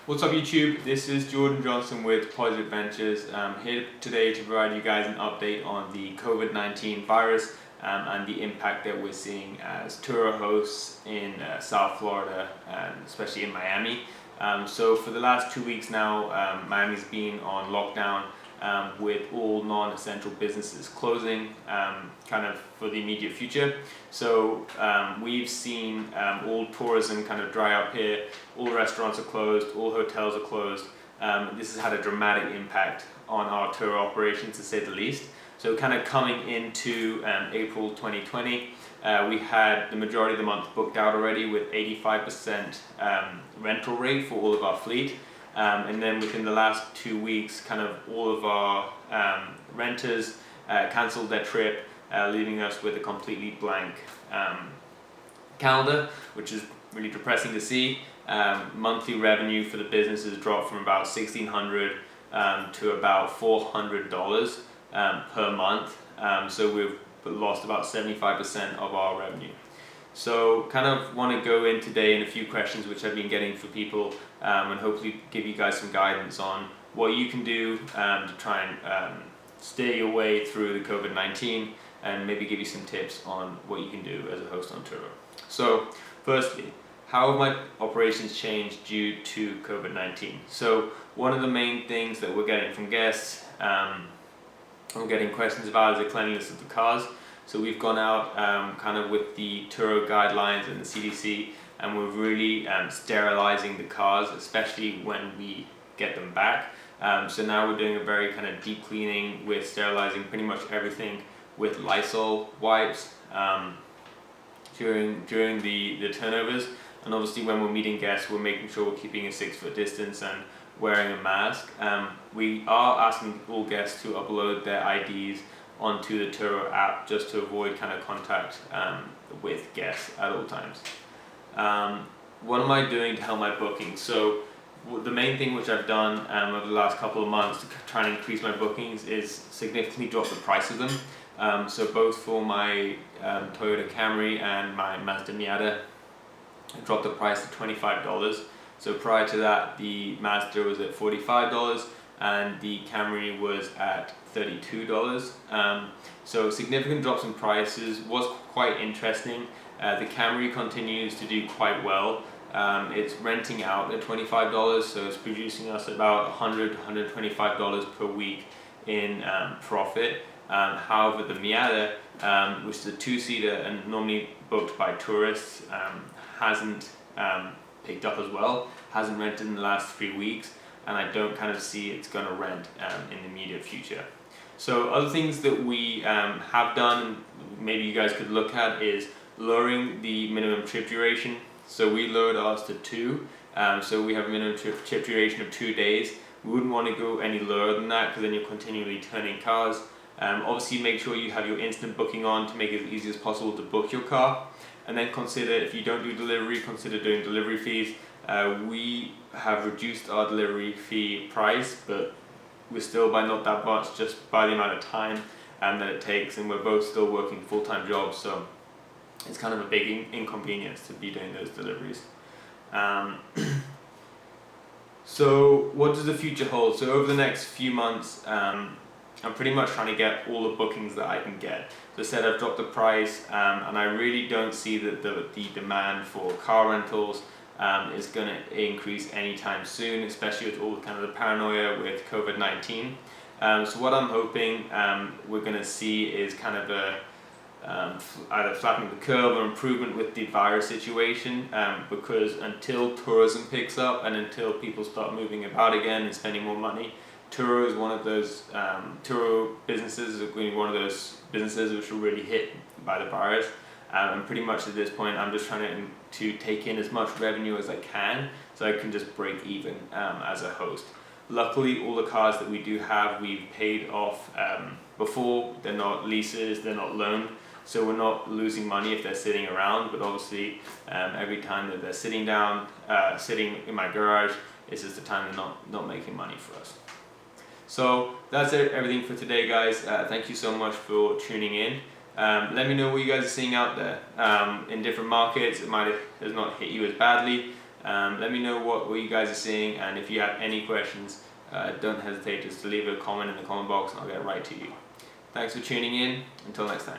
What's up YouTube? This is Jordan Johnson with Positive Ventures. I'm here today to provide you guys an update on the COVID-19 virus and the impact that we're seeing as Turo hosts in South Florida and especially in Miami. So for the last 2 weeks now, Miami's been on lockdown with all non-essential businesses closing kind of for the immediate future. So we've seen all tourism kind of dry up here, all restaurants are closed, all hotels are closed. This has had a dramatic impact on our tour operations to say the least. So kind of coming into April 2020, we had the majority of the month booked out already with 85% rental rate for all of our fleet. And then within the last 2 weeks, kind of all of our renters cancelled their trip, leaving us with a completely blank calendar, which is really depressing to see. Monthly revenue for the business has dropped from about $1,600 to about $400 per month. So we've lost about 75% of our revenue. So kind of want to go in today in a few questions which I've been getting for people and hopefully give you guys some guidance on what you can do to try and stay your way through the COVID-19 and maybe give you some tips on what you can do as a host on Turo. So firstly, how have my operations changed due to COVID-19? So one of the main things that we're getting from guests, we're getting questions about is the cleanliness of the cars. So we've gone out kind of with the Turo guidelines and the CDC, and we're really sterilizing the cars, especially when we get them back. So now we're doing a very kind of deep cleaning with sterilizing pretty much everything with Lysol wipes during the turnovers. And obviously when we're meeting guests, we're making sure we're keeping a 6-foot distance and wearing a mask. We are asking all guests to upload their IDs onto the Turo app just to avoid kind of contact with guests at all times. What am I doing to help my bookings? So the main thing which I've done over the last couple of months to try and increase my bookings is significantly drop the price of them. So both for my Toyota Camry and my Mazda Miata, I dropped the price to $25. So prior to that, the Mazda was at $45 and the Camry was at $32. So significant drops in prices was quite interesting. The Camry continues to do quite well. It's renting out at $25, so it's producing us about $100, $125 per week in profit. However, the Miata, which is a 2-seater and normally booked by tourists, hasn't picked up as well, hasn't rented in the last 3 weeks, and I don't kind of see it's going to rent in the immediate future. So other things that we have done, maybe you guys could look at, is lowering the minimum trip duration. So we lowered ours to 2, so we have a minimum trip duration of 2 days. We wouldn't want to go any lower than that because then you're continually turning cars. Obviously make sure you have your instant booking on to make it as easy as possible to book your car. And then consider, if you don't do delivery, consider doing delivery fees. We have reduced our delivery fee price, but we're still by not that much, just by the amount of time that it takes, and we're both still working full-time jobs, so it's kind of a big inconvenience to be doing those deliveries. So what does the future hold? So over the next few months, I'm pretty much trying to get all the bookings that I can get. So I said I've dropped the price, and I really don't see that the demand for car rentals is going to increase anytime soon, especially with all kind of the paranoia with COVID-19. So what I'm hoping we're going to see is kind of a either flattening the curve or improvement with the virus situation, because until tourism picks up and until people start moving about again and spending more money, Turo is one of those Turo businesses is going to be one of those businesses which will really hit by the virus. And pretty much at this point, I'm just trying to take in as much revenue as I can so I can just break even as a host. Luckily, all the cars that we do have, we've paid off before. They're not leases, they're not loaned, so we're not losing money if they're sitting around. But obviously, every time that they're sitting in my garage, it's just the time they're not making money for us. So that's everything for today, guys. Thank you so much for tuning in. Let me know what you guys are seeing out there in different markets. It might have not hit you as badly. Let me know what you guys are seeing, and if you have any questions, don't hesitate just to leave a comment in the comment box and I'll get right to you. Thanks for tuning in. Until next time.